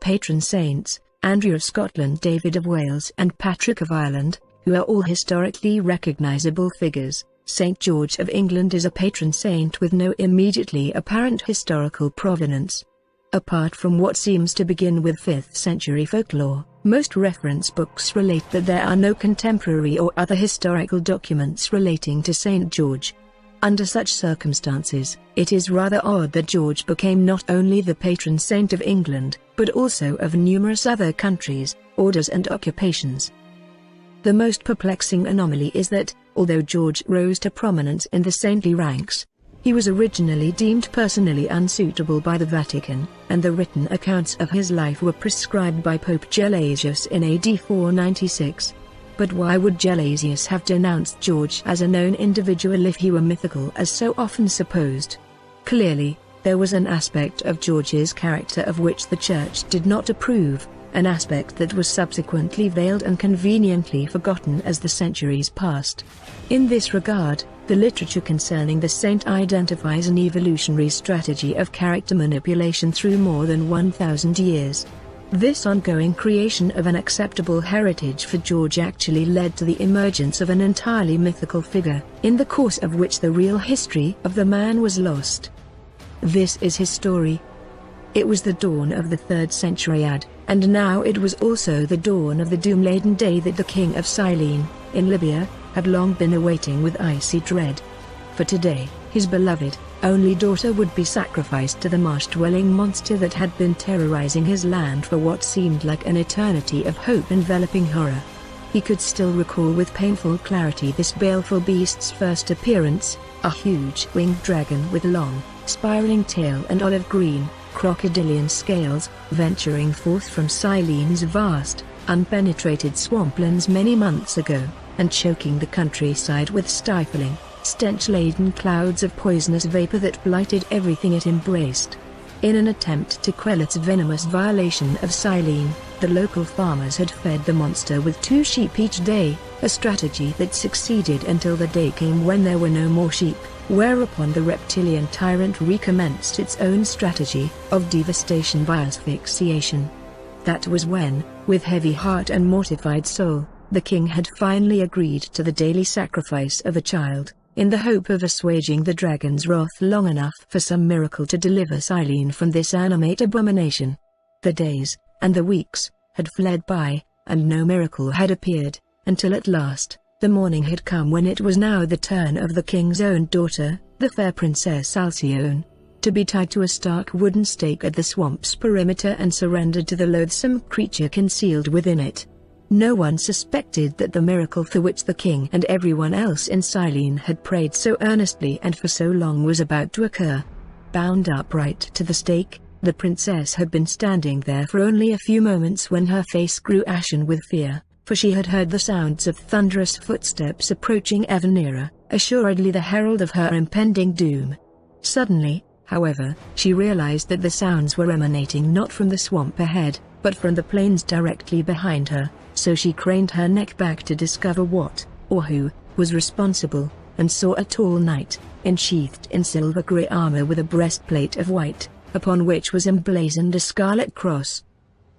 patron saints, Andrew of Scotland, David of Wales and Patrick of Ireland, who are all historically recognisable figures. St. George of England is a patron saint with no immediately apparent historical provenance. Apart from what seems to begin with 5th century folklore, most reference books relate that there are no contemporary or other historical documents relating to St. George. Under such circumstances, it is rather odd that George became not only the patron saint of England, but also of numerous other countries, orders and occupations. The most perplexing anomaly is that, although George rose to prominence in the saintly ranks, he was originally deemed personally unsuitable by the Vatican, and the written accounts of his life were prescribed by Pope Gelasius in AD 496. But why would Gelasius have denounced George as a known individual if he were mythical as so often supposed? Clearly, there was an aspect of George's character of which the Church did not approve, an aspect that was subsequently veiled and conveniently forgotten as the centuries passed. In this regard, the literature concerning the saint identifies an evolutionary strategy of character manipulation through more than 1,000 years. This ongoing creation of an acceptable heritage for George actually led to the emergence of an entirely mythical figure, in the course of which the real history of the man was lost. This is his story. It was the dawn of the 3rd century AD, and now it was also the dawn of the doom-laden day that the king of Cyllene, in Libya, had long been awaiting with icy dread. For today, his beloved, only daughter would be sacrificed to the marsh-dwelling monster that had been terrorizing his land for what seemed like an eternity of hope-enveloping horror. He could still recall with painful clarity this baleful beast's first appearance, a huge winged dragon with long, spiraling tail and olive-green, crocodilian scales, venturing forth from Cyllene's vast, unpenetrated swamplands many months ago, and choking the countryside with stifling, stench-laden clouds of poisonous vapor that blighted everything it embraced. In an attempt to quell its venomous violation of Cyllene, the local farmers had fed the monster with 2 sheep each day, a strategy that succeeded until the day came when there were no more sheep, whereupon the reptilian tyrant recommenced its own strategy of devastation by asphyxiation. That was when, with heavy heart and mortified soul, the king had finally agreed to the daily sacrifice of a child, in the hope of assuaging the dragon's wrath long enough for some miracle to deliver Cyllene from this animate abomination. The days, and the weeks, had fled by, and no miracle had appeared, until at last, the morning had come when it was now the turn of the king's own daughter, the fair Princess Alcyone, to be tied to a stark wooden stake at the swamp's perimeter and surrendered to the loathsome creature concealed within it. No one suspected that the miracle for which the king and everyone else in Cyllene had prayed so earnestly and for so long was about to occur. Bound upright to the stake, the princess had been standing there for only a few moments when her face grew ashen with fear, for she had heard the sounds of thunderous footsteps approaching ever nearer, assuredly the herald of her impending doom. Suddenly, however, she realized that the sounds were emanating not from the swamp ahead, but from the plains directly behind her, so she craned her neck back to discover what, or who, was responsible, and saw a tall knight, ensheathed in silver-grey armor with a breastplate of white, upon which was emblazoned a scarlet cross.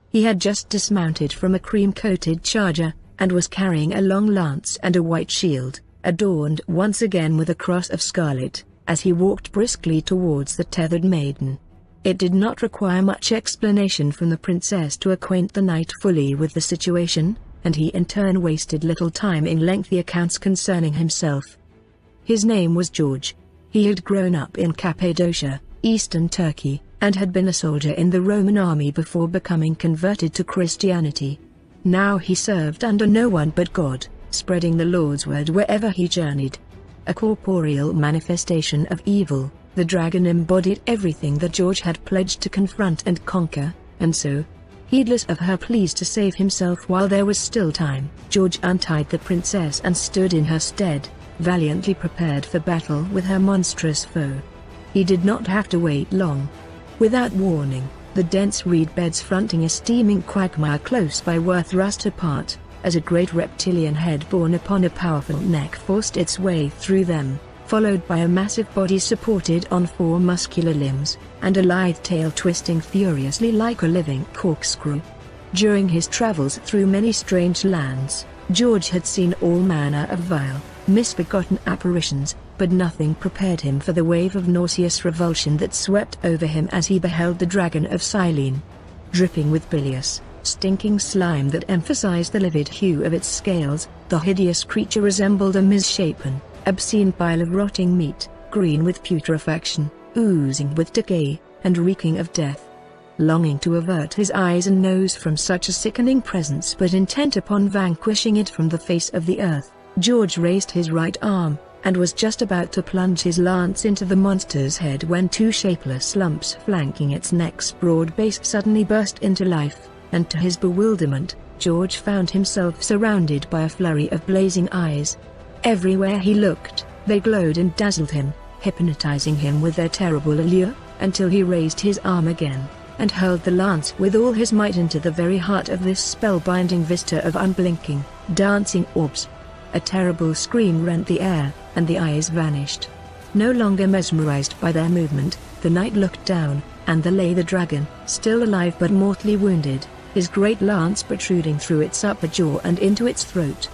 He had just dismounted from a cream-coated charger, and was carrying a long lance and a white shield, adorned once again with a cross of scarlet, as he walked briskly towards the tethered maiden. It did not require much explanation from the princess to acquaint the knight fully with the situation, and he in turn wasted little time in lengthy accounts concerning himself. His name was George. He had grown up in Cappadocia, eastern Turkey, and had been a soldier in the Roman army before becoming converted to Christianity. Now he served under no one but God, spreading the Lord's word wherever he journeyed. A corporeal manifestation of evil, the dragon embodied everything that George had pledged to confront and conquer, and so, heedless of her pleas to save himself while there was still time, George untied the princess and stood in her stead, valiantly prepared for battle with her monstrous foe. He did not have to wait long. Without warning, the dense reed beds fronting a steaming quagmire close by were thrust apart, as a great reptilian head borne upon a powerful neck forced its way through them, followed by a massive body supported on 4 muscular limbs, and a lithe tail twisting furiously like a living corkscrew. During his travels through many strange lands, George had seen all manner of vile, misbegotten apparitions, but nothing prepared him for the wave of nauseous revulsion that swept over him as he beheld the dragon of Silene. Dripping with bilious, stinking slime that emphasized the livid hue of its scales, the hideous creature resembled a misshapen, obscene pile of rotting meat, green with putrefaction, oozing with decay, and reeking of death. Longing to avert his eyes and nose from such a sickening presence but intent upon vanquishing it from the face of the earth, George raised his right arm, and was just about to plunge his lance into the monster's head when 2 shapeless lumps flanking its neck's broad base suddenly burst into life, and to his bewilderment, George found himself surrounded by a flurry of blazing eyes. Everywhere he looked, they glowed and dazzled him, hypnotizing him with their terrible allure, until he raised his arm again, and hurled the lance with all his might into the very heart of this spellbinding vista of unblinking, dancing orbs. A terrible scream rent the air, and the eyes vanished. No longer mesmerized by their movement, the knight looked down, and there lay the dragon, still alive but mortally wounded, his great lance protruding through its upper jaw and into its throat.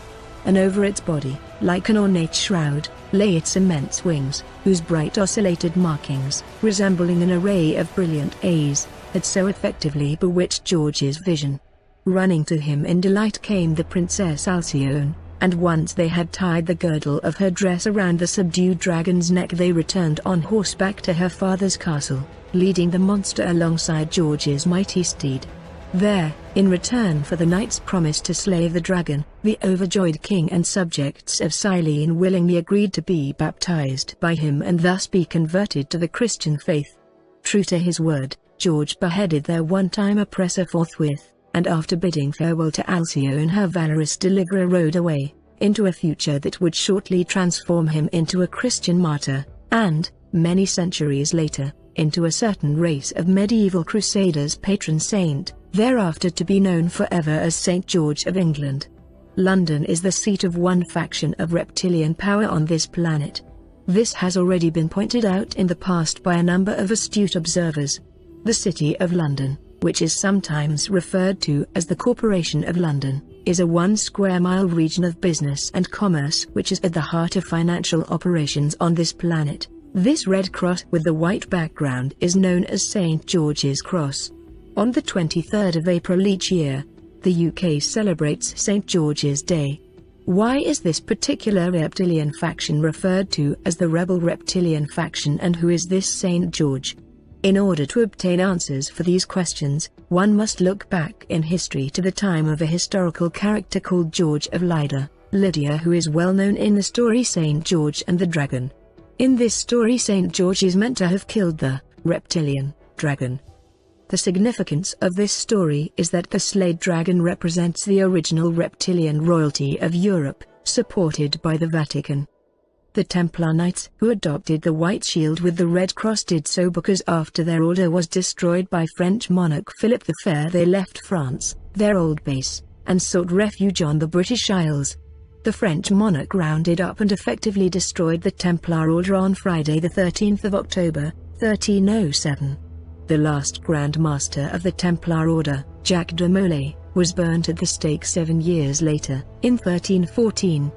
And over its body, like an ornate shroud, lay its immense wings, whose bright oscillated markings, resembling an array of brilliant A's, had so effectively bewitched George's vision. Running to him in delight came the Princess Alcyone, and once they had tied the girdle of her dress around the subdued dragon's neck, they returned on horseback to her father's castle, leading the monster alongside George's mighty steed. There, in return for the knight's promise to slay the dragon, the overjoyed king and subjects of Silene willingly agreed to be baptized by him and thus be converted to the Christian faith. True to his word, George beheaded their one-time oppressor forthwith, and after bidding farewell to Alcyone, her valorous deliverer rode away, into a future that would shortly transform him into a Christian martyr, and, many centuries later, into a certain race of medieval crusaders' patron saint, thereafter to be known forever as St. George of England. London is the seat of one faction of reptilian power on this planet. This has already been pointed out in the past by a number of astute observers. The City of London, which is sometimes referred to as the Corporation of London, is a 1 square mile region of business and commerce which is at the heart of financial operations on this planet. This red cross with the white background is known as St. George's Cross. On the 23rd of April each year, the UK celebrates St. George's Day. Why is this particular reptilian faction referred to as the Rebel Reptilian Faction, and who is this St. George? In order to obtain answers for these questions, one must look back in history to the time of a historical character called George of Lydia, who is well known in the story St. George and the Dragon. In this story, St. George is meant to have killed the reptilian dragon. The significance of this story is that the slayed dragon represents the original reptilian royalty of Europe, supported by the Vatican. The Templar Knights, who adopted the white shield with the red cross, did so because after their order was destroyed by French monarch Philip the Fair, they left France, their old base, and sought refuge on the British Isles. The French monarch rounded up and effectively destroyed the Templar Order on Friday the 13th of October, 1307. The last Grand Master of the Templar Order, Jacques de Molay, was burnt at the stake 7 years later, in 1314.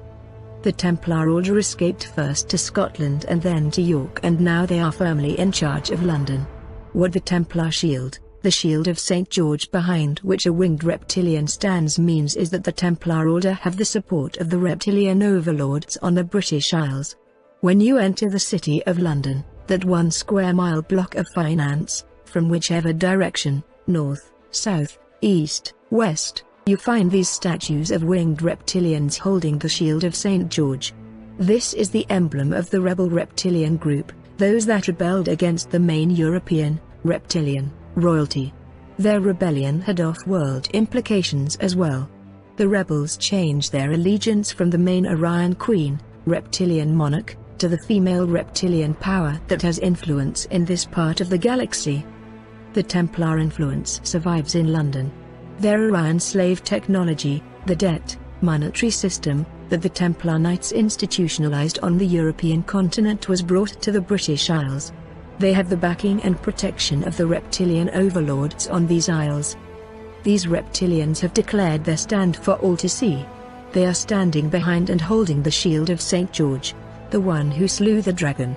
The Templar Order escaped first to Scotland and then to York, and now they are firmly in charge of London. What the Templar shield, the shield of St. George behind which a winged reptilian stands, means is that the Templar Order have the support of the reptilian overlords on the British Isles. When you enter the City of London, that 1 square mile block of finance, from whichever direction, north, south, east, west, you find these statues of winged reptilians holding the shield of St. George. This is the emblem of the rebel reptilian group, those that rebelled against the main European, reptilian, royalty. Their rebellion had off-world implications as well. The rebels changed their allegiance from the main Orion Queen, reptilian monarch, to the female reptilian power that has influence in this part of the galaxy. The Templar influence survives in London. Their Orion slave technology, the Det, monetary system that the Templar Knights institutionalized on the European continent was brought to the British Isles. They have the backing and protection of the reptilian overlords on these isles. These reptilians have declared their stand for all to see. They are standing behind and holding the shield of St. George, the one who slew the dragon.